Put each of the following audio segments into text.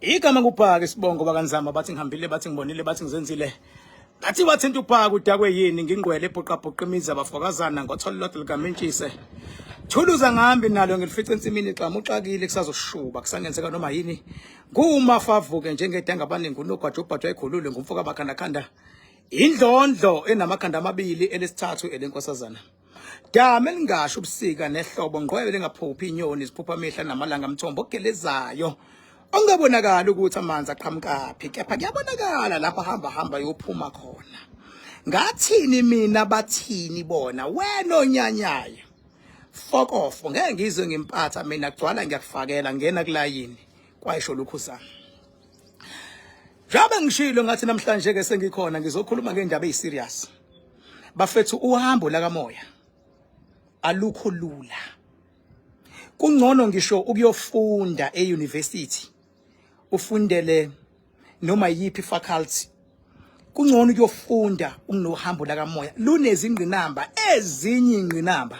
Igama kuphaka isibongo bakanzama bathi ngihambile bathi ngibonile bathi ngizenzile. Bathi wathinta uphaka udakwe yini ngingqwele ebhoqabhoqa imizi abafokazana ngothololotho likaMentshise. Thuluza ngihambi nalo ngilifice ensimini xa muxakile kusazoshuba kusangenzeka noma yini. Kumafavuke njengedanga abaningi unogwajobhajwa ekhulule ngumfoka bakhanda indlondlo enamakhanda amabili elesithathu elenkosazana. Dame lingasho ubusika nehlobo ngqwele lengaphuphi inyoni ziphupha amehla namalanga amthombo ogelezayo. Ongabonakala ukuthi amanzi aqhamukapi kepha kuyabonakala lapha hamba yophuma khona. Ngathini mina bathini bona wena onyanyayo. Fuck off ngeke ngizwe ngimpatha mina kugcwala ngiyakufakela ngena kulayini kwayisho lukhuzana. Jabe ngishilo ngathi namhlanje ke sengikhona ngizokhuluma ngendaba eziserious. Bafethu uhambo la kamoya alukho lula. Kungcono ngisho ukuyofunda euniversity ufundele noma yipi faculty. Kungcono ukuyofunda ukunohambo la kamoya lunezingqinamba ezinye ingqinamba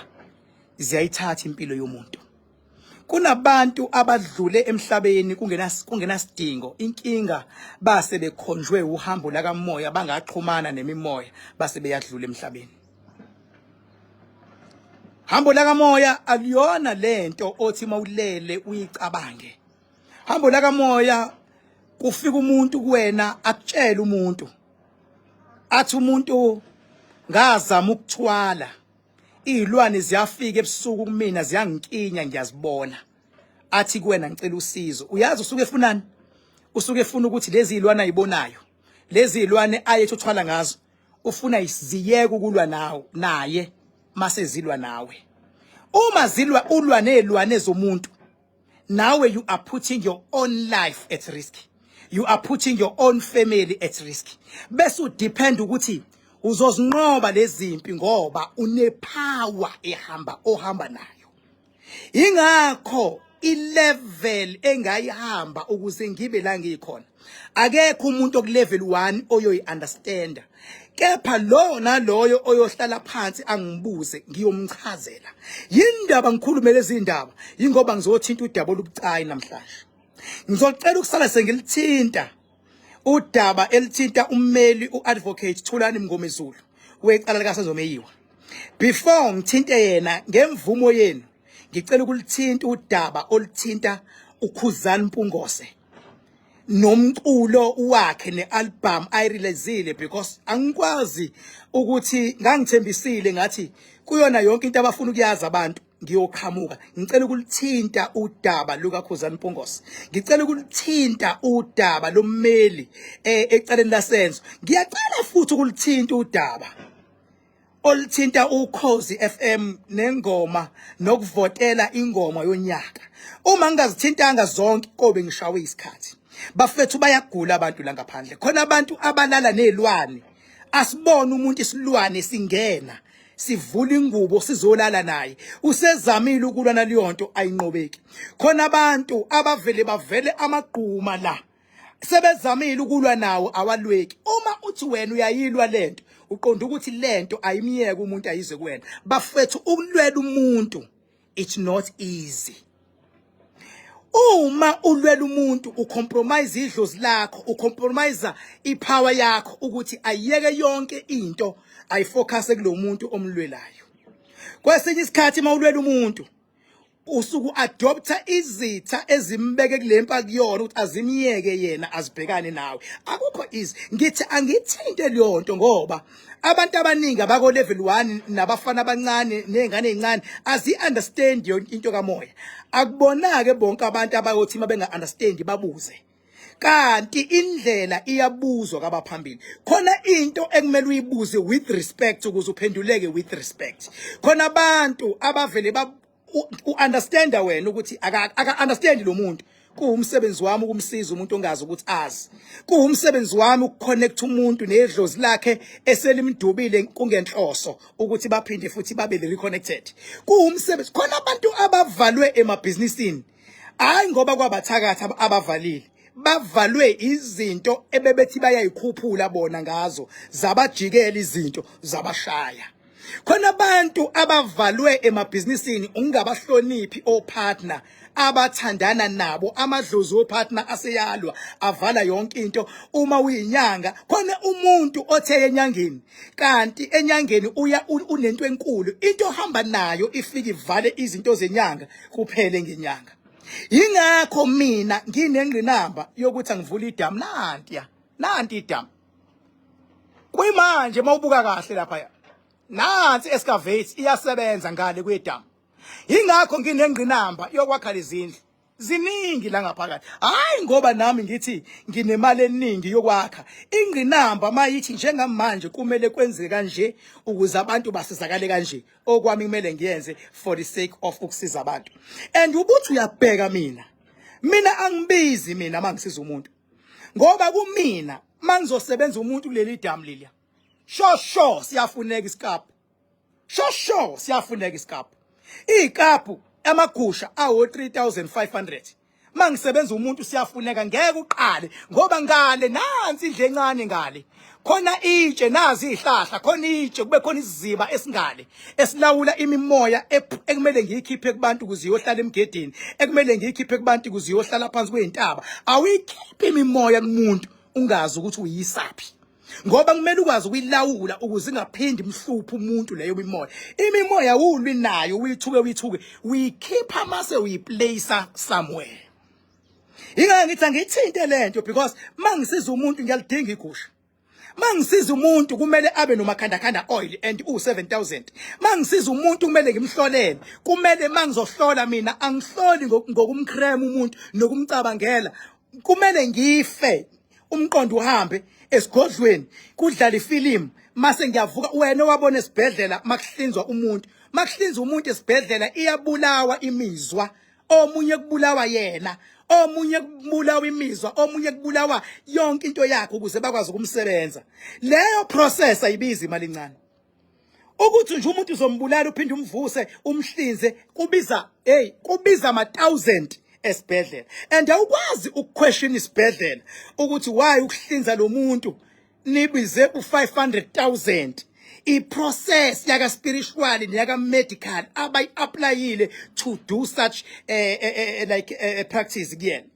ziyayithatha impilo yomuntu. Kunabantu abadlule emhlabeni kungenasidingo inkinga base bekhonjwe uhambo la kamoya bangaxhumana nemimoya base beyadlula emhlabeni. Hambo la kamoya aliyona lento othi mawulele uyicabange. Hambo la kamoya kufika umuntu kuwena akutshela umuntu athi umuntu ngazama ukuthwala izilwane ziyafika ebusuku kumina ziyangikinya ngiyazibona athi kuwena ngicela usizo. Uyazi usuke efunani? Usuke efuna ukuthi lezi izilwane ayibonayo lezi izilwane ayethi uthwala ngazo ufuna iziyeke ukulwa naye mase zilwa nawe. Uma zilwa ulwa nezilwane zomuntu nawe you are putting your own life at risk. You are putting your own family at risk. Bese udepend ukuthi uzozinqoba lezimpi ngoba unepower ohamba nayo. Ingakho ilevel engayihamba ukuze ngibe la ngikhona. Akekho umuntu okulevel 1 oyoyi-understanda. Kepha lo naloyo oyohlala phansi angibuze ngiyomchazela. Yindaba ngikhulumele izindaba ingoba ngizothinta udaba olubucayi namhlanje. Ngizocela ukusala sengilithinta udaba elithinta ummeli uadvocate Thulani Mngomezulu wecala likaSenzomeyiwa. Before ngithinte yena ngemvumo yenu ngicela ukulithinta udaba olithinta uKhuzani Mpungose nomculo wakhe nealbum ayireleasile because angikwazi ukuthi ngangithembisile ngathi kuyona yonke into abafuna ukuyazi abantu ngiyoqhamuka. Ngicela ukulithinta udaba lukaKhuzani Mpungose. Ngicela ukulithinta udaba lommeli ecaleni lasenzo. Ngiyacela futhi ukulithinta udaba olithinta uKhozi FM nengoma nokuvotela ingoma yonyaka. Uma ngingazithintanga zonke kobe ngishawe isikhathi. Bafethu bayagula abantu la ngaphandle. Khona abantu abalala nezilwane. Asibone umuntu isilwane singena sivula ingubo sizolala naye. Usezamile ukulwa naliyonto ayinqobeki. Khona abantu bavele amagquma la. Sebezamile ukulwa nawo awalweki. Uma uthi wena uyayilwa lento uqonda ukuthi lento ayimiyeke umuntu ayize kuwena. Bafethu ukulwela umuntu it's not easy. Uma ulwela umuntu ucompromise idlozi lakho ucompromise ipower yakho ukuthi ayiyeke yonke into ayifocus kulo muntu omlwelayo. Kwesinye isikhathi mawulwela umuntu usuku adopta izitha ezimbeke kulempa kuyona ukuthi azimiyeke yena azibhekane nawe. Akukho easy. Ngithi angithinte leyonto ngoba abantu abaningi abako level 1 nabafana abancane nezingane ezincane azi understand into kamoya. Akubonake bonke abantu abayothi mabenga understand babuze. Kanti indlela iyabuzwa kabaphambili. Khona into ekumele uyibuze with respect ukuze uphenduleke with respect. Khona abantu abavele understanda wena ukuthi aka understand lo muntu. Kuwumsebenzi wami ukumsiza umuntu ongazi ukuthi azi. Kuwumsebenzi wami ukuconnect umuntu nedlozi lakhe eselimdubile kungenhloso ukuthi baphinde futhi babe reconnected. Kuwumsebenzi khona abantu abavalwe emabhizinisini. Hayi ngoba kwabathakatha abavalile. Bavalwe izinto ebebethi bayayikhuphula bona ngazo zabajikela izinto zabashaya. khona abantu abavalwe emabhizinisini ungabahloniphi opartner abathandana nabo amadlozi opartner aseyalwa avala yonke into uma uyinyanga khona umuntu othe enyangeni kanti enyangeni uya unento enkulu into ohamba nayo ifika ivale izinto zenyanga kuphele ngenyanga. Yingakho mina nginengqinamba yokuthi angivula idamu nanti idamu kuyimanje mawubuka kahle lapha nansi excavate iyasebenza ngale kwedamu. Yingakho nginengqinamba yokwakha lezindlu ziningi la ngaphakathi hayi ngoba nami ngithi nginemali eningi yokwakha ingqinamba mayithi njengamanje kumele kwenzeke kanje ukuze abantu basizakale kanje okwami kumele ngiyenze for the sake of ukusiza abantu. And ubuthi uyabheka mina angibizi mina mangisiza umuntu ngoba kumina mangizosebenza umuntu kuleli damu lilia sho siyafuneka iskapu sho siyafuneka iskapu ikapu amagusha awo 3500 mangisebenza umuntu siyafuneka ngeke uqale ngoba ngale nansi indle encane ngale khona itshe nazi ihlahla khona itshe kube khona isiziba esingale esilawula imimoya ekumele ngiyikhiphe kubantu ukuze iyohlala emgedeni ekumele ngiyikhiphe kubantu ukuze iyohlala phansi kwezintaba awikhiphi imimoya kumuntu ungazi ukuthi uyisaphi ngoba kumele ukwazi ukuyilawula ukuze ingaphindi imhluphe umuntu leyo imimoya ulwi nayo uyithuke uyikhipha mase uyiplace somewhere. Ingeke ngithi angithinte lento because mangisiza umuntu ngiyalidinga igusha mangisiza umuntu kumele abe nomakhandakanda oil and u7000 mangisiza umuntu kumele ngimhlolele kumele mangizohlola mina angihloli ngokumcreme umuntu nokumcabangela kumele ngife umqondo uhambe esigodlweni kudlala ifilimu mase ngiyavuka wena wabona esibhedlela makuhlinzwa umuntu esibhedlela iyabulawa imizwa omunye kubulawa yena omunye kubulawa imizwa omunye kubulawa yonke into yakhe ukuze bakwazi ukumsebenza leyo process ayibizi imali encane ukuthi nje umuntu uzombulala uphinde umvuse umhlinze kubiza ama 1000 esibhedlela and awukwazi ukuquestion isibhedlela ukuthi why ukuhlinza lo muntu nibize u500,000 iprocess yaka spiritual neyaka medical abayi-applyile to do such practice kuyena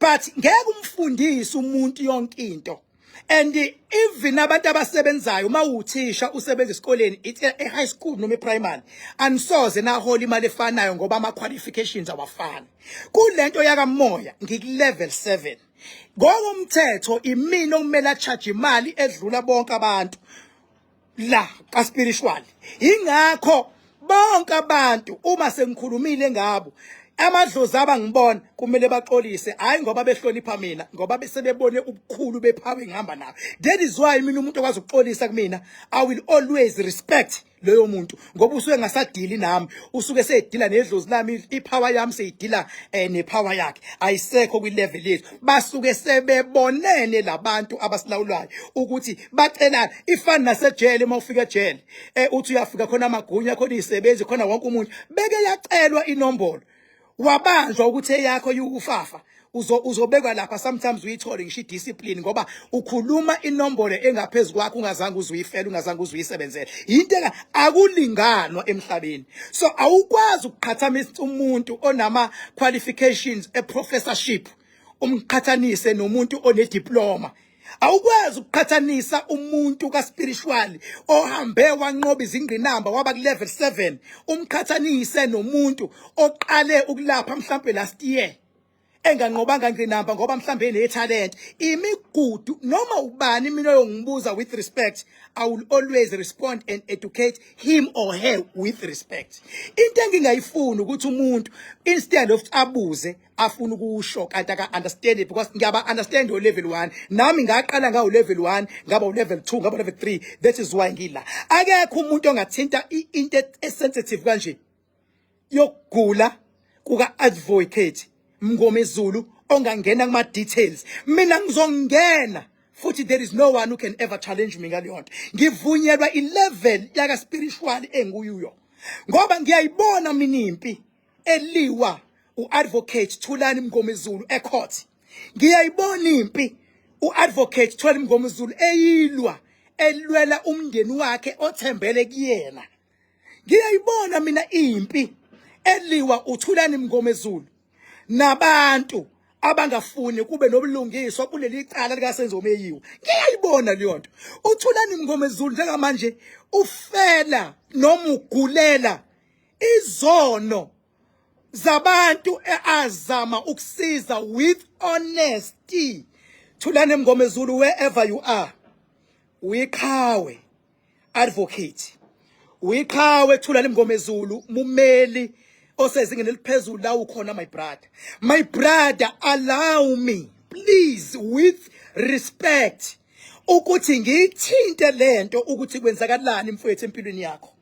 but ngeke umfundise umuntu yonke into. And even abantu abasebenzayo mawuthisha usebenza esikoleni high school noma primary anisoze nahola imali efanayo ngoba ama qualifications awafani kulento yaka moya ngikulevel 7 ngokomthetho imini okumele acharge imali edlula bonke abantu la ka spiritual ingakho bonke abantu uma sengikhulumile ngabo amadlozi abangibona kumele baxolise hayi ngoba behlonipha mina ngoba besebebone ubukhulu bephawe ngihamba nawe. That is why mina umuntu okwazi ukuxolisa kumina I will always respect loyo muntu ngoba usuke ngasadili nami usuke sedila nedlozi lami ipower yami seyidila nepower yakhe ayisekho kwi level yethu basuke sebebonene labantu abasilawulayo ukuthi bacelana ifana nasejele mawufika ejele uthi uyafika khona amagunya khona izisebenzi khona wonke umuntu beke yacelwa inombolo wabanjwa ukuthi eyakho yukufafa uzobekwa lapha sometimes uyithole ngisho discipline ngoba ukhuluma inombolo engaphezulu kwakho ungazange uzuyifela ungazange uzuyisebenzela into akulinganwa emhlabeni so awukwazi ukuqhathamisa umuntu onama qualifications professorship umqhathanise nomuntu one diploma awukwazi ukuqhathanisa umuntu ka spiritual ohambe wanqoba izingqinamba waba ku level 7 umqhathanise nomuntu oqale ukulapha mhlambe last year enganqobanga ngqinamba ngoba mhlambe ene talent imigudu noma ubani mina oyongibuza with respect I will always respond and educate him or her with respect. Into engingayifuni ukuthi umuntu instead of abuze afuna ukusho kanti aka understand it because ngiyaba understand o level 1 nami ngaqala ngawo level 1 ngaba u level 2 ngaba level 3 that is why ngila akekho umuntu ongathinta into sensitive kanje yokugula kuka advocate Mngomezulu ongangena kuma details mina ngizongena futhi there is no one who can ever challenge me ngaleyonto ngivunyelwa i-level yaka spiritual enguyuyo ngoba ngiyayibona mina impi eliwa uadvocate Thulani Mngomezulu ecourt ngiyayibona impi uadvocate Thulani Mngomezulu eyilwa elwela umndeni wakhe othembele kuyena. Ngiyayibona mina impi eliwa uThulani Mngomezulu nabantu abangafuni kube nobulungiswa kuleli cala likaSenzomeyiwe. Ngiyayibona leyo nto. uThulani Mngomezulu njengamanje ufela noma ugulela izono zabantu azama ukusiza with honesty. Thulani Mngomezulu, wherever you are, uyiqhawe advocate, uyiqhawe Thulani Mngomezulu, mumeli osezingeni eliphezulu la ukhona. My brother, allow me please with respect ukuthi ngithinte lento ukuthi kwenzakalani mfowethu empilweni yakho,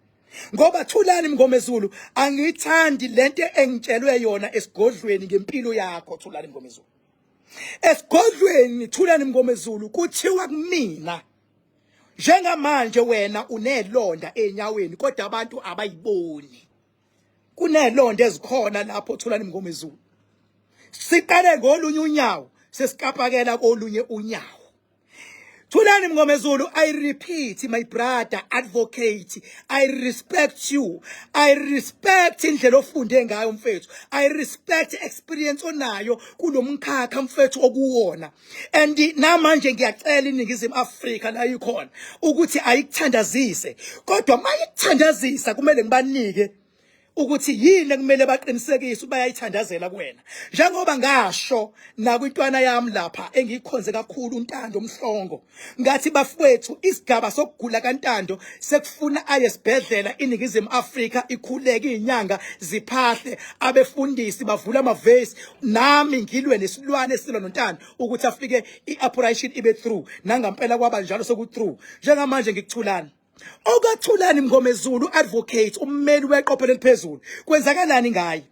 ngoba Thulani Mngomezulu angithandi lento engitshelwe yona esigodlweni ngempilo yakho. Thulani Mngomezulu, esigodlweni Thulani Mngomezulu kuthiwa kumina njengamanje wena unelonda enyaweni kodwa abantu abayiboni. Kunelonda ezikhona lapho Thulani Mngomezulu. Siqale ngolunye unyawo sesikapakela kolunye unyawo. Thulani Mngomezulu, I repeat, my brother advocate, I respect you. I respect indlela ofunde ngayo mfethu. I respect experience onayo kulomkhakha mfethu okuwona. And namanje ngiyacela iNingizimu Afrika la ikhona ukuthi ayikuthandazise. Kodwa mayikuthandazisa kumele ngibanike ukuthi yini kumele baqinisekise bayayithandazela kuwena. Njengoba ngasho nakwintwana yami lapha engikhonze kakhulu uNtando Mhlongo, ngathi bafowethu isigaba sokugula kaNtando sekufuna ayesibhedlela iNingizimu Afrika ikhuleke izinyanga ziphahle, abefundisi bavula amavesi, nami ngilwe nesilwane silwa noNtando ukuthi afike ioperation ibe through. Nangampela kwaba njalo soku through. Njengamanje ngikuthulani okaThulani Mngomezulu advocate, ummeli weqophelo eliphezulu, kwenzakalani ngaye?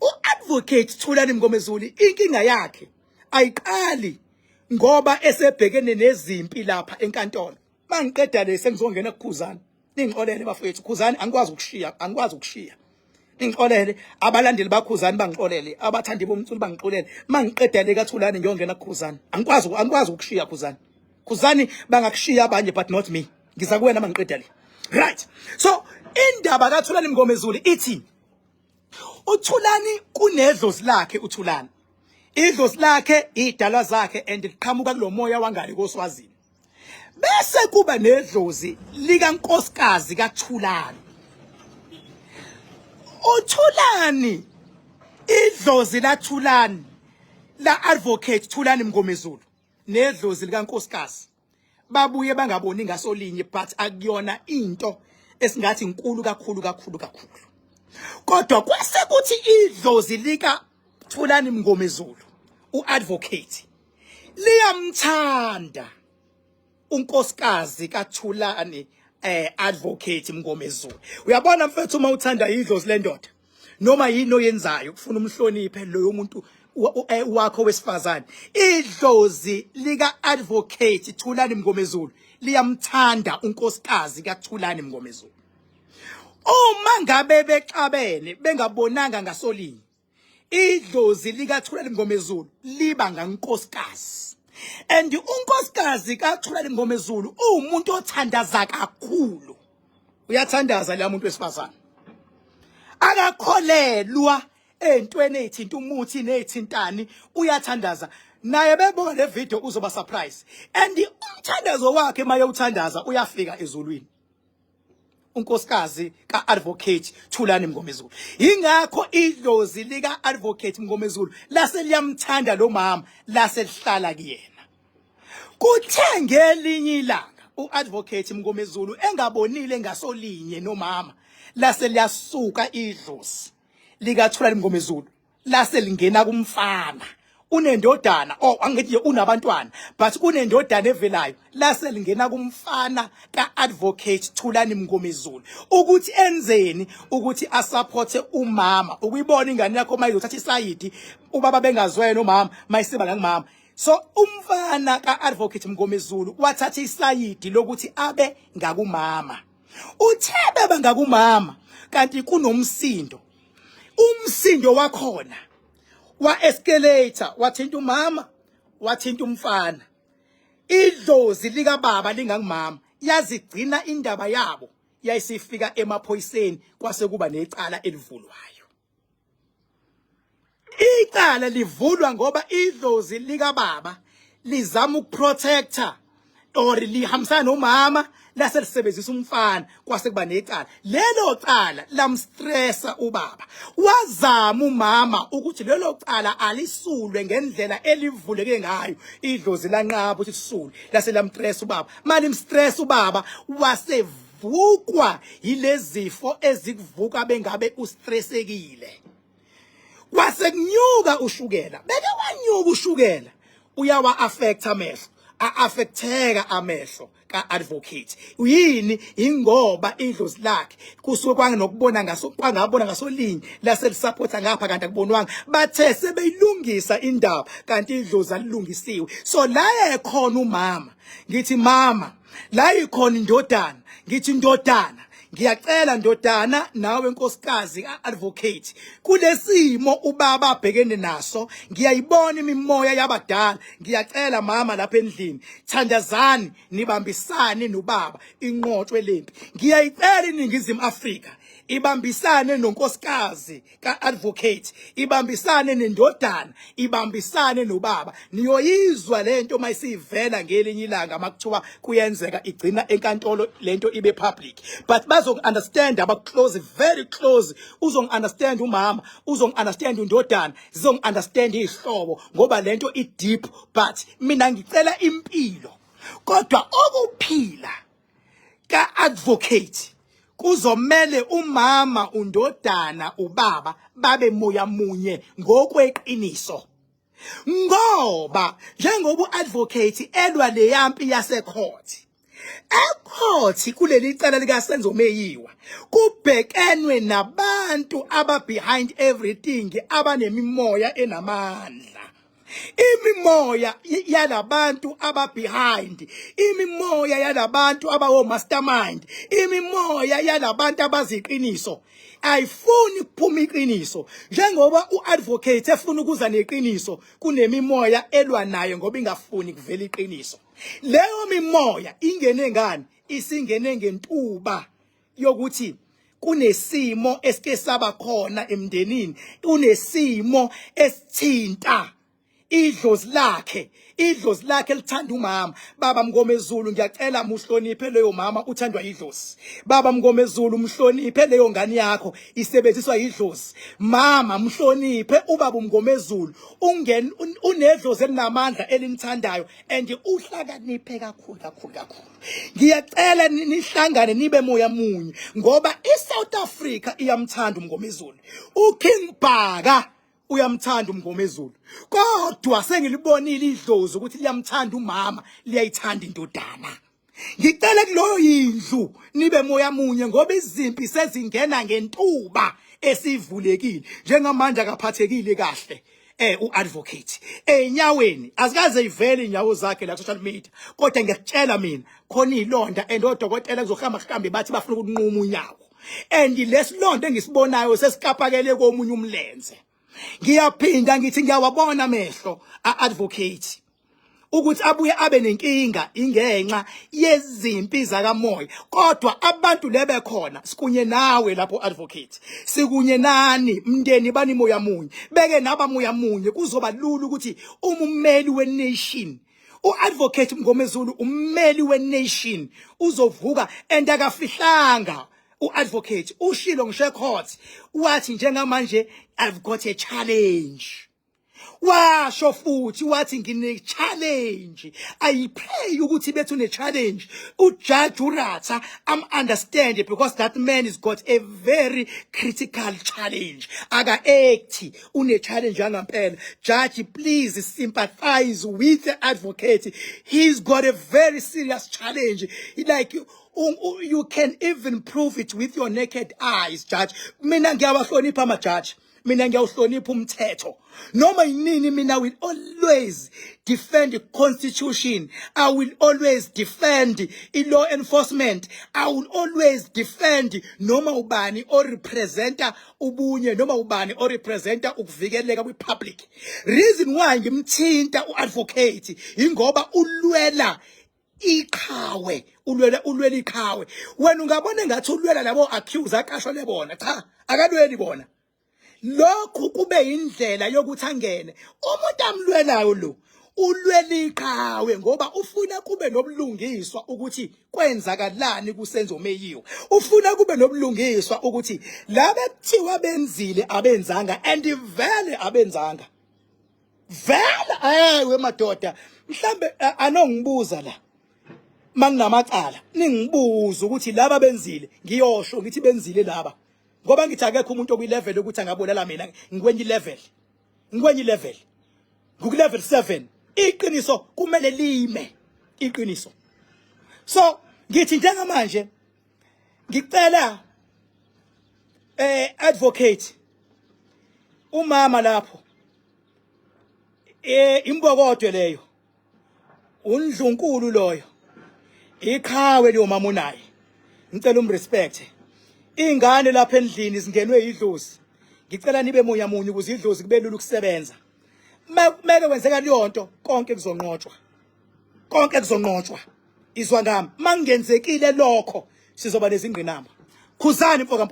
Uadvocate Thulani Mngomezulu inkinga yakhe ayiqali ngoba esebhekene nezimpi lapha enkantolo. Mangiqeda le sengizongena kuKhuzani. Ningixolele bafowethu, Khuzani angikwazi ukushiya. Ningixolele abalandeli baKhuzani, bangixolele abathandi bomculo bangixolele. Mangiqeda le kaThulani ngiyongena kuKhuzani. Angikwazi ukushiya Khuzani. Khuzani bangakushiya abanye but not me. Ngiza kuwena mangiqeda le. Right. So indaba kaThulani Mngomezulu ithi uThulani kunedlozi lakhe. uThulani idlozi lakhe idalwa zakhe and liqhamuka kulomoya wangale koSwazini. Bese kuba nedlozi likankosikazi kaThulani. uThulani idlozi laThulani la advocate Thulani Mngomezulu nedlozi likankosikazi babuye bangaboni ngasolinye, but akuyona into esingathi inkulu kakhulu. Kodwa kwasekuthi idlozi lika Thulani Mngomezulu uadvocate liyamthanda unkosikazi kaThulani advocate Mngomezulu. Uyabona mfethu, uma uthanda idlozi lendoda noma yini oyenzayo kufuna umhloniphe loyo muntu wakho wesifazane, idlozi lika advocate Thulani Mngomezulu liyamthanda unkosikazi kaThulani Mngomezulu. Uma ngabe bexabene bengabonanga ngasolinye, idlozi lika Thulani Mngomezulu liba ngankosikazi. And unkosikazi kaThulani Mngomezulu umuntu othandaza kakhulu. Uyathandaza la muntu wesifazane, akakholelwa entweni ezithinta umuthi nezithintani, uyathandaza. Naye bebona le video uzoba surprise. And umthandazo wakhe maye uthandaza uyafika ezulwini. Unkosikazi kaadvocate Thulani Mngomezulu. Ingakho idlozi lika advocate Mngomezulu lase liyamthanda lo mama, lase lihlala kuyena. Kuthe ngelinye ilanga uadvocate Mngomezulu engabonile ngasolinye nomama, lase liyasuka idlozi lika Thulani Mngomezulu lase lingena kumfana unendodana, angithi unabantwana, but unendodana evelayo, lase lingena kumfana kaadvocate Thulani Mngomezulu ukuthi enzeni, ukuthi asupporte umama. Ukuyibona ingane yakho mayizothatha isayidi, ubaba bengazwena umama mayisiba la ngumama. So umfana kaadvocate Mngomezulu wathatha isayidi lokuthi abe ngakumama. Uthebe bangakumama kanti kunomsindo. Umsindo wakhona wa escalator wathinta umama, wathinta umfana. Idlozi lika baba lingangumama, yazigcina indaba yabo yayisifika emaphoyiseni kwase kuba necala elivulwayo. Icala livulwa ngoba idlozi lika baba lizama ukuprotector or lihambisana nomama lase lisebenzisa umfana kwase kuba necala. Lelo cala lamstressa ubaba. Wazama umama ukuthi lelo cala alisulwe ngendlela elivuleke ngayo. Idlozi lanqaba ukuthi sisule lase lamstressa ubaba. Manje imstress ubaba wasevukwa yilezifo ezikuvuka bengabe ustressekile. Kwase kunyuka ushukela. Beke wanyuka ushukela. Uyawa affect amehlo. Affecteka amehlo ka-advocate. Yini ingoba idlozi lakhe kusuke kwanokubona ngaso kwangabona ngasolinye lase lisupporta ngapha kanti akubonwanga bathe sebeyilungisa indaba kanti idlozi alilungisiwe. So la ekhona umama ngithi mama la ikhona indodana ngithi indodana ngiyacela ndodana nawe nkosikazi ka-advocate kulesimo ubaba abhekene naso ngiyayibona imimoya yabadala ngiyacela mama lapha endlini thandazani nibambisane nobaba inqotshwe lempi ngiyayicela iNingizimu Afrika ibambisane nonkosikazi ka-advocate ibambisane nendodana ibambisane nobaba niyoyizwa lento mayisivela ngelinye ilanga makuthiwa kuyenzeka igcina enkantolo lento ibe public but bazokunderstand abaclose very close uzongunderstand umama uzongunderstand undodana zizongunderstand ihlobo ngoba lento i-deep but mina ngicela impilo kodwa okuphila ka-advocate kuzomele umama undodana ubaba babe moya munye ngokweqiniso ngoba njengoba uadvocate elwa leyampi yasecourt ecourt kuleli cala lika Senzo Meyiwa kubhekenwe nabantu aba behind everything abanemimoya enamandla imimoya yalabantu aba behind imimoya yalabantu abawo mastermind imimoya yalabantu abaziqiniso ayifuni kuphuma iqiniso njengoba uadvocate efuna ukuza neqiniso kunemimoya elwa nayo ngoba ingafuni kuvela iqiniso leyo mimoya ingene ngani isingene ngentuba yokuthi kunesimo esike saba khona emndenini kunesimo esithinta idlozi lakhe lithanda umama baba Mngomezulu ngiyacela muhloniphe leyo mama uthandwa idlozi baba Mngomezulu umhloniphe leyo ngane yakho isebenziswa idlozi mama mhloniphe ubaba Mngomezulu unedlozi elinamandla elimthandayo and uhlakaniphe kakhulu ngiyacela nihlangane nibe moya munye ngoba iSouth Africa iyamthanda uMngomezulu uKing Bhaka uyamthanda uMngomezulu kodwa sengilibonile idlozi ukuthi liyamthanda umama liyayithanda indodana ngicela kuloyo yindlu nibe moya munye ngoba izimpi sezingena ngentuba esivulekile njengamanje akaphathekile kahle uadvocate enyaweni azikaze ivele inyawo zakhe la social media kodwa ngiyakutshela mina khona izilonda and odokotela kuzohamba bathi bafuna ukunquma unyawo and lesilonda engisibonayo sesikapakele komunye umlenze ngiyaphinda ngithi ngiyawabona amehlo a-advocate ukuthi abuye abe nenkinga ingenxa yezimpi zakamoya kodwa abantu lebe khona sikunye nawe lapho advocate sikunye nani mndeni bani moya munye beke naba moya munye kuzoba lula ukuthi umumeli wenation uadvocate Mngomezulu ummeli wenation uzovuka and akafihlanga uadvocate ushilo ngisho court wathi njengamanje I've got a challenge washo futhi wathi ngine challenge I pray ukuthi bethu ne challenge uJudge uRatha understand because that man has got a very critical challenge aka act une challenge ngempela judge please sympathize with the advocate he's got a very serious challenge like you can even prove it with your naked eyes judge mina ngiyabahlonipha ama judge mina ngiyawuhlonipha umthetho noma yinini mina will always defend the constitution I will always defend law enforcement I will always defend noma ubani o representa ubunye noma ubani o representa ukuvikeleka kwi public reason why ngimthinta uadvocate ingoba ulwela iqhawe ulwela iqhawe wena ungabona engathi ulwela labo accuse aqashwa lebona cha akalweli bona lokhu kube indlela yokuthi angene umuntu amlwelayo lo ulwela iqhawe ngoba ufuna kube nobulungiswa ukuthi kwenzakalani kusenzo meyiwe ufuna kube nobulungiswa ukuthi laba kuthiwa benzile abenzanga and vele abenzanga vele we madoda mhlambe anongibuza la manginamacala ningibuza ukuthi laba benzile ngiyosho ngithi benzile laba ngoba ngithi akekho umuntu okwi level ukuthi angabonela mina ngikwenye level ngiku level 7 iqiniso kumele lime iqiniso so ngithi njengamanje ngicela advocate umama lapho imbokodwe leyo undlunkulu loyo iqhawe leyo mama unaye ngicela umrespect ingane lapha endlini zingenwe idlozi ngicela nibe moya munye ukuze idlozi kube lula ukusebenza meke wenzeka liyonto konke kuzonqotshwa izwa ngami mangenzekile lokho sizoba nezingqinamba khuzani mfoka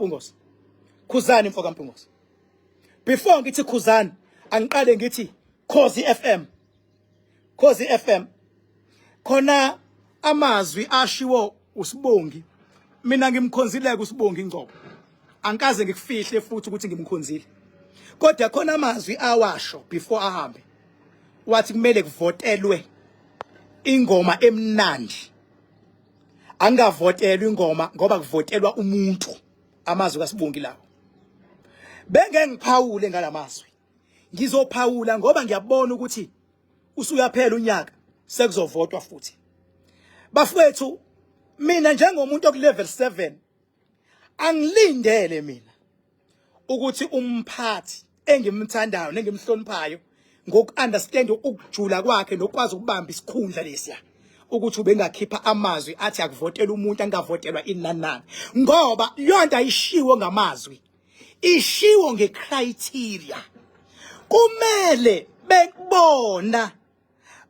Mpungose before ngithi khuzani angiqale ngithi Khosi FM khona amazwi ashiwo uSibongi mina ngimkhonzileke uSibongi Ngcobo angikaze ngikufihle futhi ukuthi ngimkhonzile kodwa khona amazwi awasho before ahambe wathi kumele kuvotelwe ingoma emnandi angavotelwa ingoma ngoba kuvotelwa umuntu amazwi kaSibongi lawo benge ngiphawule ngalamazwi ngizophawula ngoba ngiyabona ukuthi usuyaphela unyaka sekuzovotwa futhi bafowethu mina njengomuntu oku level 7 angilindele mina ukuthi umphathi engimthandayo nengimhloniphayo ngokuunderstand ukujula kwakhe nokwazi ukubamba isikhundla lesiya ukuthi ubengakhipha amazwi athi akuvotela umuntu angavotelwa inanana ngoba yonto ayishiwo ngamazwi ishiwo ngecriteria kumele bekubona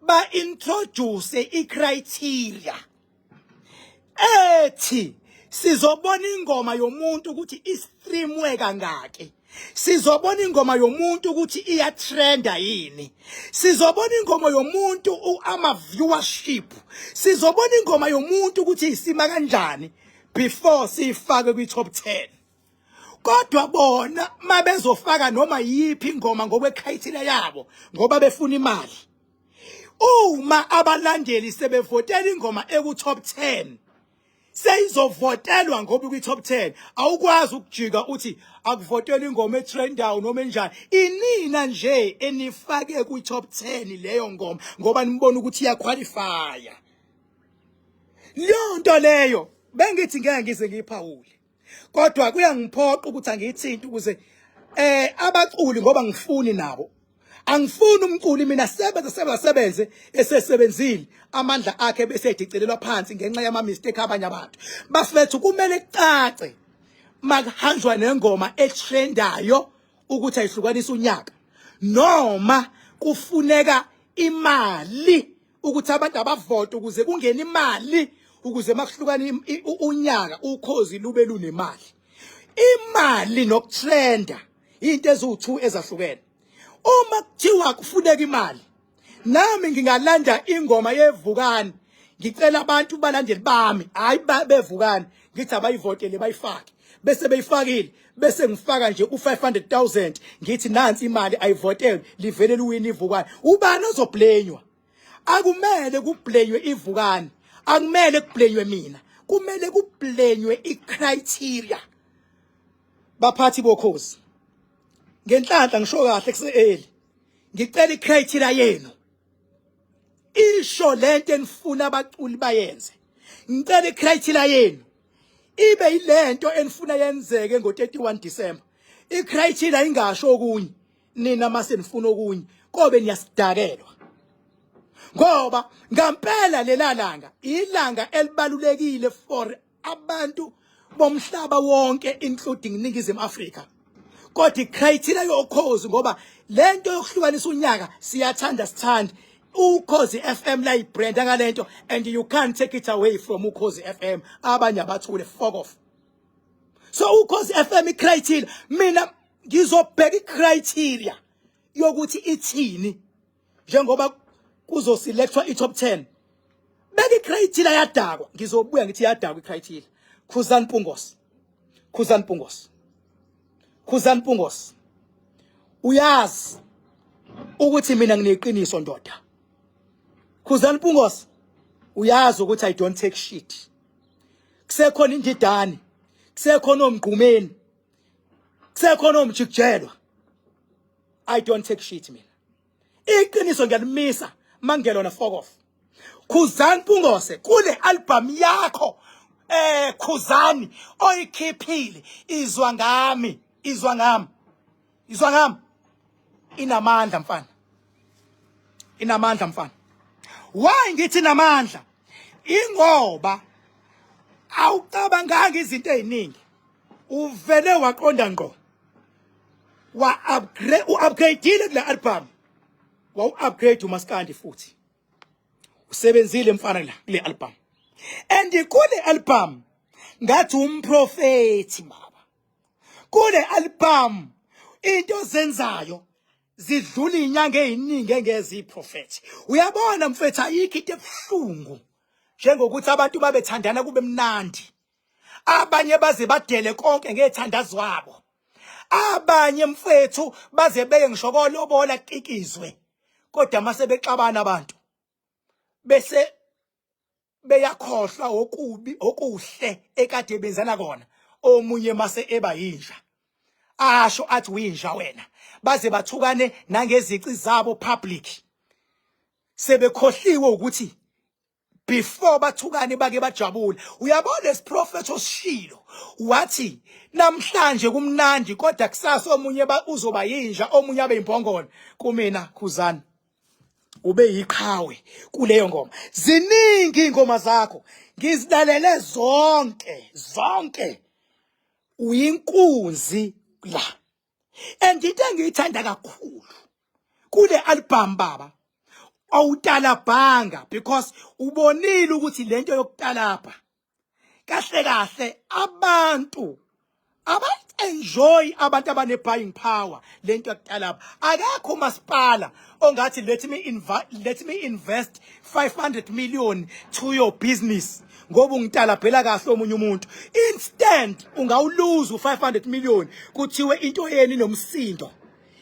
ba introduce icriteria ethi sizobona ingoma yomuntu ukuthi istreamwe kangaki sizobona ingoma yomuntu ukuthi iya trenda yini sizobona ingoma yomuntu ama viewership sizobona ingoma yomuntu ukuthi isima kanjani before sifake kwi top 10 kodwa bona mabezofaka noma yipi ingoma ngokwe criteria yabo ngoba befuna imali uma abalandeli sebevotela ingoma eku top 10 seyizovotelwa ngoba kwi top 10 awukwazi ukujika uthi akuvotela ingoma etrendayo noma enjani inina nje enifake kwi top 10 leyo ngoma ngoba nibona ukuthi iyaqualifya leyo nto leyo bengithi ngeke ngize ngiphawule kodwa kuyangiphoqa ukuthi angiyithinti ukuze abaculi ngoba ngifuni nabo angifuni umculi mina sebenze esesebenzile amandla akhe bese edicelelwa phansi ngenxa yama mistake abanye abantu bafethu kumele kucace makuhanjwa nengoma etrendayo ukuthi ayihlukanisa unyaka noma kufuneka imali ukuthi abantu abavote ukuze kungena imali ukuze makuhlukana unyaka ukhozi lube lunemali imali nokutrenda into eziwu2 ezahlukene uma kuthiwa kufuneka imali nami ngingalanda ingoma yevukani ngicela abantu balandeli bami hayi bevukani ngithi abayivotele bayifake bese beyifakile bese ngifaka nje u500,000 ngithi nansi imali ayivotelwe livele luwini ivukani ubani ozoblenywa akumele kublenywe ivukani akumele kublenywe mina kumele kublenywe icriteria baphathi bokhozi ngenhlanhla ngisho kahle kuseeli ngicela icriteria yenu isho lento enifuna abaculi bayenze ngicela icriteria yenu ibe yilento enifuna yenzeke ngo31 December icriteria ingasho okunye nina mase nifuna okunye kobe niyasidakelwa ngoba ngampela lelalanga ilanga elibalulekile for abantu bomhlaba wonke including Ningizimu Afrika kodwa icriteria yokhozi ngoba lento yokuhlukanisa unyaka siyathanda sithanda Ukhozi FM la ibrand ngalento and you can't take it away from Ukhozi FM. Abanye abathule fuck off. So Ukhozi FM criteria mina ngizobheka icriteria yokuthi ithini njengoba kuzoselectwa iTop 10. Beka icriteria yadakwa ngizobuya ngithi yadakwa icriteria. Khuzani Pungos. Uyazi ukuthi mina ngineqiniso ndoda. Khuzani Pungos. Uyazi ukuthi I don't take shit. Kusekhona indidane, kusekhona omgqumeni, kusekhona omjikijelwa. I don't take shit mina. Iqiniso ngiyalimisa mangelona fuck off. Khuzani Pungose kule album yakho Khuzani oyikhiphile izwa ngami. Inamandla mfana. Why ngithi namandla? Ingoba awucabanganga izinto eziningi. Uvele waqonda ngqo. Upgradeile kule album. Upgrade uMaskandi futhi. Usebenzile mfana la kule album. And kule album ngathi umprofeti baba. Kule album into zenzayo zidlula inyanga eziningi engezi iprofeti. Uyabona mfethu ayikho into ebuhlungu njengokuthi abantu babethandana kube mnandi. Abanye baze badele konke ngethandazo wabo. Abanye mfethu baze beke ngishokolo obola kikizwe. Kodwa mase bexabana abantu bese beyakhohlwa okuhle ekade benzana kona. Omunye mase eba yinja. Asho athi uyinja wena. Baze bathukane nangezici zabo public. Sebekhohliwe ukuthi before bathukane bake bajabule. Uyabona lesiprophet osishilo wathi namhlanje kumnandi kodwa kusasa omunye uzoba yinja omunye abe imbongolo. Kumina Khuzani ube yiqhawe kuleyo ngoma. Ziningi ingoma zakho ngizilalele zonke. Uyinkunzi la. And into engiyithanda kakhulu kule album baba awutalabhanga because ubonile ukuthi lento yokutalapha kahle abantu enjoy abantu abane buying power lento yokutalapha. Akekho masipala ongathi let me invest 500 million to your business ngoba ungitalabhela kahle omunye umuntu. Instant ungawuluza u500 million kuthiwe into yeni nomsindo.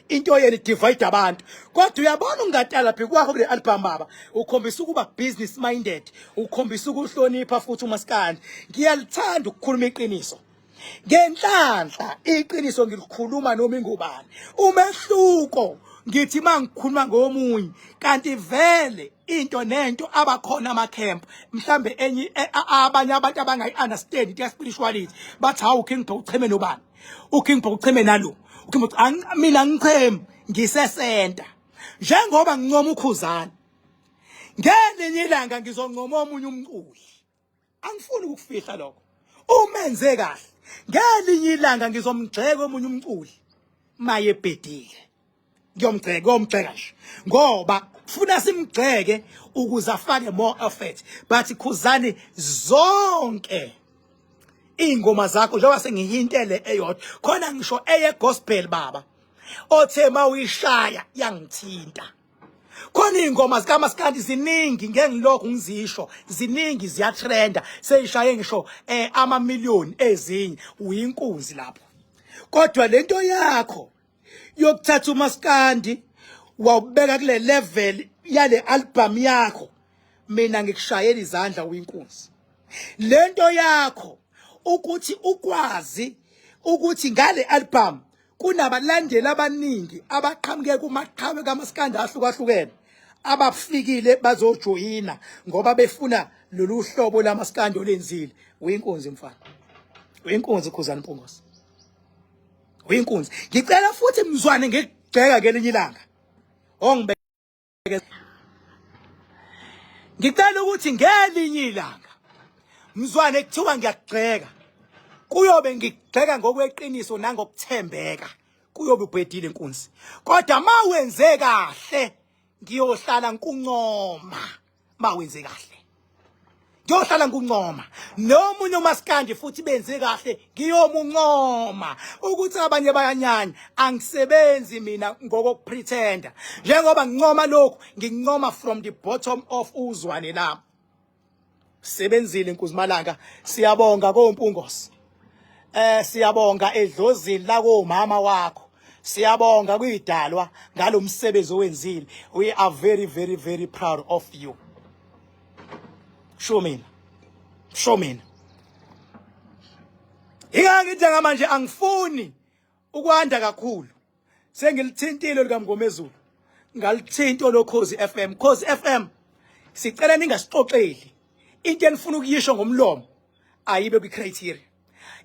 Into yeni divide abantu. Kodwa uyabona ungatalaphi kwakho kule album baba ukhombisa ukuba business minded, ukhombisa ukuhlonipha futhi uMaskandi. Ngiyalithanda ukukhuluma iqiniso. Ngenhlanhla iqiniso ngilikhuluma noma ingubani. Umehluko ngithi mangikhuluma ngomunye kanti vele into nento abakhona ama-camp mhlambe enye abanye abantu abangayi understand into spirituality bathi hawu King Bheki ucheme nobani, uKing Bheki ucheme nalo, mina ngicheme ngisesenta njengoba ngincoma uKhuzani. Ngelinye ilanga ngizoncoma omunye umculi. Angifuni ukufihla lokho. Umenze kahle. Ngelinye ilanga ngizomgxeka omunye umculi maye ebhedile. Ngiyomgxeka nje ngoba ufuna simgxeke ukuze afake more effort. But Khuzani zonke ingoma zakho njengoba sengiyintele eyodwa khona ngisho eye gospel baba othe mawuyishaya yangithinta. Khona ingoma zikaMaskandi ziningi ngeke ngilokhu ngizisho ziningi ziyatrenda seyishaye ngisho ama-million ezinye uyinkunzi lapho. Kodwa lento yakho yokuthatha uMaskandi wawubeka kule level yale album yakho mina ngikushayela izandla uyinkunzi. Lento yakho ukuthi ukwazi ukuthi ngale album kunabalandeli abaningi abaqhamuke kumaqhawe kaMaskandi ahlukahlukene abafikile bazojoyina ngoba befuna lolu hlobo lamaskandi olenzile. Uyinkunzi mfana. Uyinkunzi Khuzani Pungose. Uyinkunzi. Ngicela futhi mzwane ngigxeka ngelinye ilanga. Ongibeke. Ngicela ukuthi ngelinye ilanga mzwane kuthiwa ngiyagxeka. Kuyobe ngigxeka ngokweqiniso nangokuthembeka. Kuyobe ubhedile inkunzi. Kodwa mawenze kahle ngiyohlala nkuncoma mawenze kahle. Ngiyohlala nkuncoma nomunye umaskandi futhi benze kahle ngiyomuncoma ukuthi abanye bayanyanya angisebenzi mina ngokupretenda njengoba ngincoma lokho ngincoma from the bottom of uzwane lami. Sebenzile Nkuzimalanga, siyabonga koMpungosi. Siyabonga edlozini la komama wakho. Siyabonga kuyidalwa ngalomsebenzi owenzile. We are very very very proud of you. Show mina. Ngithi ngamanje angifuni ukwanda kakhulu. Sengilithintile likaMngomezulu. Ngalithinto loKhozi FM. Khozi FM sicela ningasixoxeli. Into enifuna ukuyisho ngomlomo ayibe kwicriteria.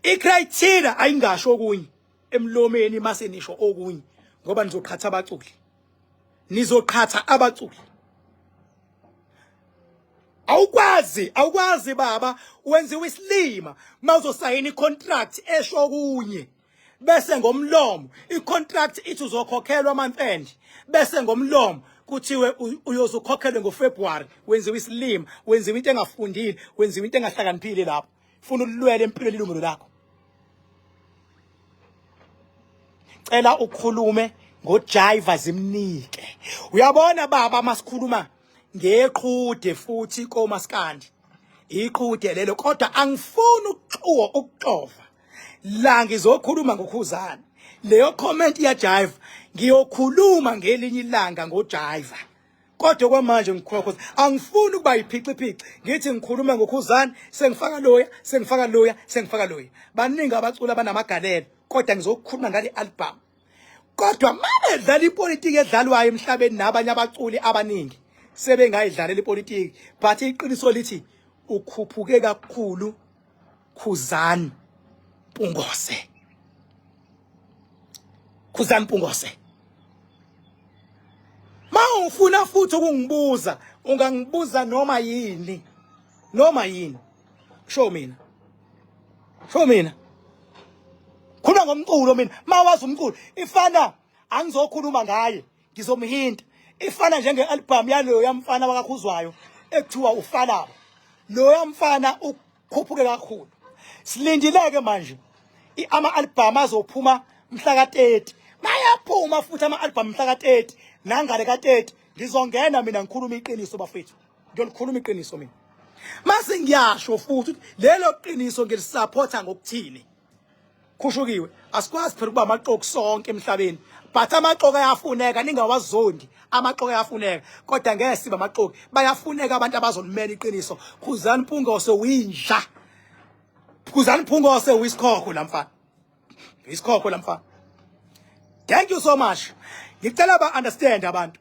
Icriteria ayingasho okunye emlomeni mase nisho okunye ngoba nizoqhatha abaculi. Awukwazi baba wenziwe isilima mawuzosayina icontract esho okunye bese ngomlomo icontract ithi uzokhokhelwa month end bese ngomlomo kuthiwe uyozokhokhelwa ngoFebruary. Wenziwe isilima, wenziwe into engafundile, wenziwe into engahlakaniphile lapho. Ufuna ulwele empilweni ilungelo lakho. Cela ukhulume ngojiva zimnike. Uyabona baba masikhuluma ngeqhude futhi komaskandi. Iqhude lelo kodwa angifuni ukuxova. La ngizokhuluma ngoKhuzani. Leyo comment yajiva ngiyokhuluma ngelinye ilanga ngojiva. Kodwa kwamanje ngikhokho angifuni ukuba yiphiciphici ngithi ngikhuluma ngoKhuzani sengifaka loya. Baningi abaculi abanamagalelo kodwa ngizokhuluma ngale album. Kodwa manje edlala ipolitiki edlalwayo emhlabeni nabanye abaculi abaningi sebengayidlalela ipolitiki but iqiniso lithi ukhuphuke kakhulu Khuzani Mpungose. Ufuna futhi ukungibuza ungangibuza noma yini show mina khuluma ngomculo mina mawazi umculo ifana angizokhuluma ngaye ngizomhinta ifana njenge album yaloyo yamfana wakaKhuzwayo ekuthiwa ufalaba loyo mfana ukhuphuke kakhulu. Silindileke manje ama album azophuma mhla ka30 mayaphuma futhi ama album mhla ka30 nangale ka30 ngizongena mina ngikhuluma iqiniso bafethu. Ngiyolikhuluma iqiniso mina. Mase ngiyasho futhi lelo qiniso ngilisupporta ngokuthini. Khushukiwe asikwazi phela ukuba amaqoqo sonke emhlabeni but amaqoqo ayafuneka ningawazondi amaqoqo ayafuneka kodwa ngeke sibe amaqoqo bayafuneka abantu abazolimela iqiniso. Khuzani Mpungose uyinja. Khuzani Mpungose uyisikhokho lamfana. Isikhokho lamfana. Thank you so much. Ngicela ba understand abantu.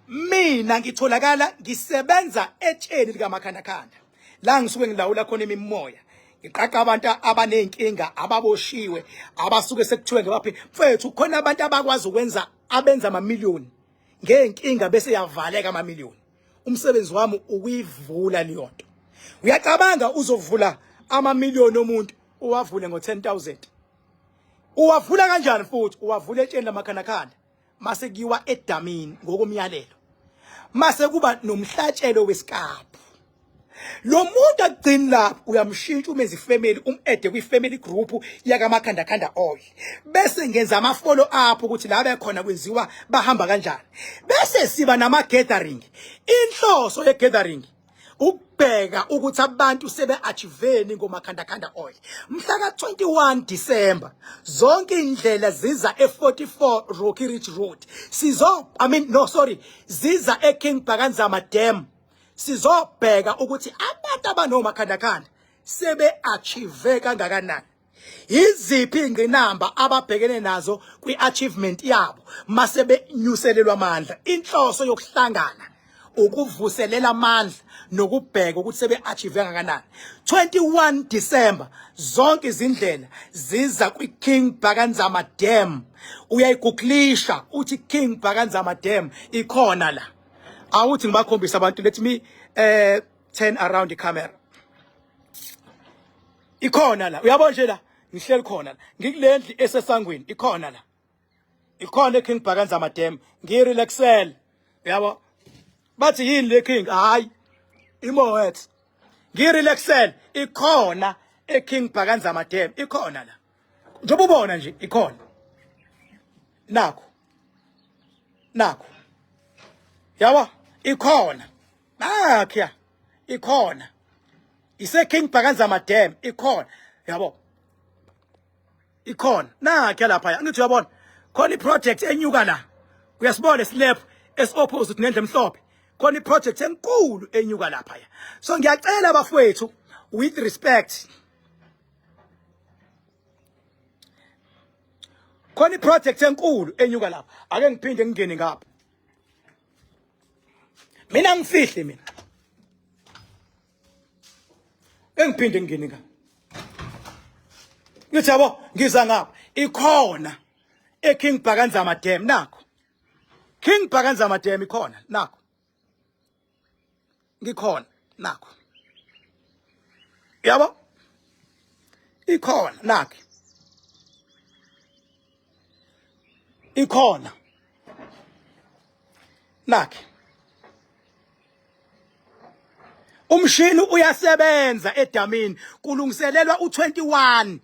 Mina ngitholakala ngisebenza etsheni lika Makhandakhanda. La ngisuke ngilawula khona imimoya. Ngiqaqa abantu abanenkinga ababoshiwe abasuke sekuthiwe ngabaphi mfethu khona abantu abakwazi ukwenza abenza amamiliyoni ngenkinga bese yavaleka amamiliyoni. Umsebenzi wami ukuyivula leyo nto. Uyacabanga uzovula amamiliyoni omuntu uwavule ngo10,000. Uwavula kanjani futhi? Uwavula etsheni laMakhandakhanda. Mase kuyiwa edamini ngokomyalelo. Mase kuba nomhlatshelo wesikaphu. Lo muntu agcini lapho uyamshintsha umenza ifamily umede kwi-family group yakaMakhandakhanda oil. Bese ngenza ama-follow up ukuthi la bekhona kwenziwa bahamba kanjani. Bese siba nama-gathering. Inhloso ye-gathering ukubheka ukuthi abantu sebe-achiveni ngoMakhandakhanda oil. Mhla ka-21 December zonke indlela ziza e44 Rocky Ridge Road. Ziza eKing Bhakanzama Dam. Sizobheka ukuthi abantu abanoMakhandakhanda sebe-achieve kangakanani. Iziphi ingqinamba ababhekene nazo kwi-achievement yabo masebe nyuselelwa amandla. Inhloso yokuhlangana ukuvuselela amandla nokubheka ukuthi sebe-achieve kangakanani. 21 December zonke izindlela ziza kwi-King Bhakanzama Dam. Uyayiguglisha uthi King Bhakanzama Dam ikhona la. Awuthi ngibakhombisa abantu, let me turn around the camera. Ikhona la, uyabona nje la, ngihleli khona la. Ngikulendli esesangweni, ikhona la. Ikhona eKing Bhakanzama Dam, ngirelaxele. yabo bathi yini le king hayi imoet ngirelaxel ikhona eKing Bhakanzama Dam ikhona la njengoba ubona nje ikhona nakho yabo ikhona nakho ikhona iseKing Bhakanzama Dam ikhona yabo ikhona nakho lapha ngithi uyabona khona iproject enyuka la uyasibona slab esopposite nendle emhlophe khona iproject enkulu enyuka lapha so ngiyacela abafowethu with respect khona iproject enkulu enyuka lapha ake ngiphinde ngingene ngapha mina ngifihli mina engiphinde ngingene ngapha ngithi yabo ngiza ngapha ikhona eKing Bhakanzama Dam nakho King Bhakanzama Dam ikhona nakho ngikhona nakho yabo ikhona nakho ikhona nakho umshini uyasebenza edamini kulungiselelwa u21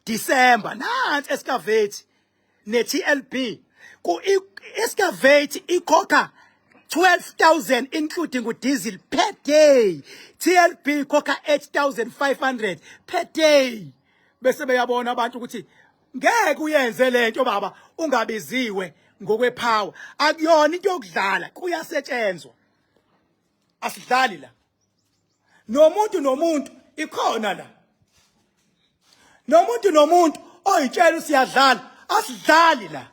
December nansi excavate neTLB ku excavate ikhokha 12,000 including diesel per day TLB ikhokha 8,500 per day bese beyabona abantu ukuthi ngeke uyenze lento baba ungabiziwe ngokwepower akuyona into yokudlala kuyasetshenzwa asidlali la nomuntu ikhona la nomuntu oyitshela usiyadlala asidlali la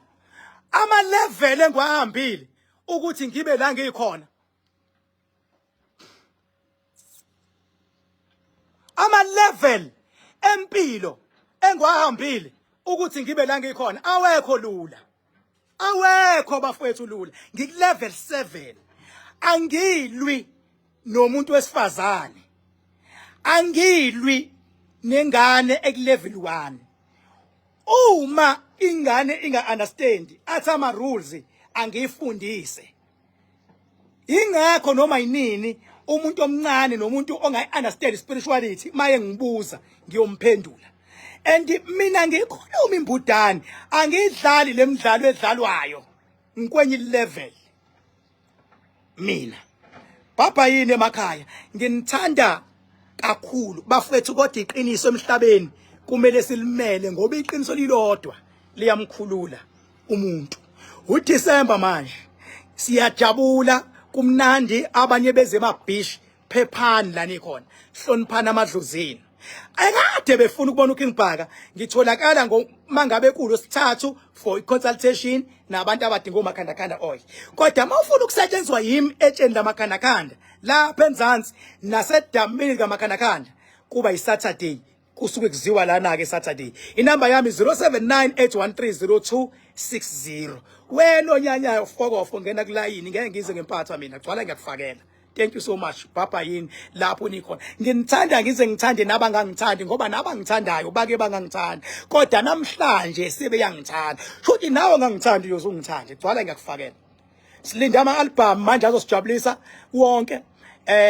ama level engwahambile ukuthi ngibe la ngikhona ama level empilo engwahambile ukuthi ngibe la ngikhona awekho lula awekho bafowethu lula ngikulevel 7 angilwi nomuntu wesifazane angilwi nengane ekulevel 1 uma ingane inga understand athi ama rules angifundise ingekho noma yinini umuntu omncane nomuntu ongayi understand spirituality maye ngibuza ngiyomphendula and mina ngikhuluma imbudane angidlali lemidlalo edlalwayo ngikwenye level mina baba yini emakhaya nginithanda kakhulu bafethu kodwa iqiniso emhlabeni kumele silimele ngoba iqiniso lilodwa liyamkhulula umuntu uDecember manje siyajabula kumnandi abanye beze emabhishi phephani la nikhona hloniphana amadluzini akade befuna ukubona uKing Bhaka ngitholakala ngomangabe kulo sithathu for consultation nabantu abadinga umakhandakanda oil kodwa mawufuna ukusetshenzwa yimi etsheni lamakhandakanda lapha eNzansi nasedamini kamakhandakanda kuba yiSaturday kusuke kuziwa lana ke Saturday inamba yami 0798130260 wena onyanyayo fokofo ngena kulayini ngeke ngize ngempatha mina gcwala ngiyakufakela. Thank you so much baba yini lapho nikhona nginithanda ngize ngithande nabangangithandi ngoba nabangithandayo bake bangangithanda kodwa namhlanje sibe yangithanda futhi nawe ngangithandi uyozungithande gcwala ngiyakufakela. Silinda ama album manje azosijabulisa wonke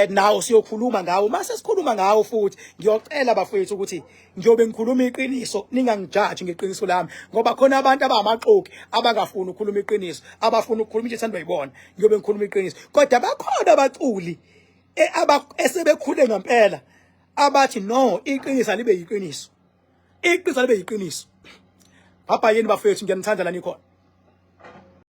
nawo siyokhuluma ngawo mase sikhuluma ngawo futhi ngiyocela abafowethu ukuthi ngiyobe ngikhuluma iqiniso ningangijaji ngeqiniso lami ngoba khona abantu abamaqoki abangafuni ukukhuluma iqiniso abafuna ukukhuluma into ethandwa yibona ngiyobe ngikhuluma iqiniso kodwa bakhona abaculi esebekhule ngempela abathi no iqiniso alibe yiqiniso iqiniso alibe yiqiniso baba yini bafowethu ngiyanithanda la nikhona.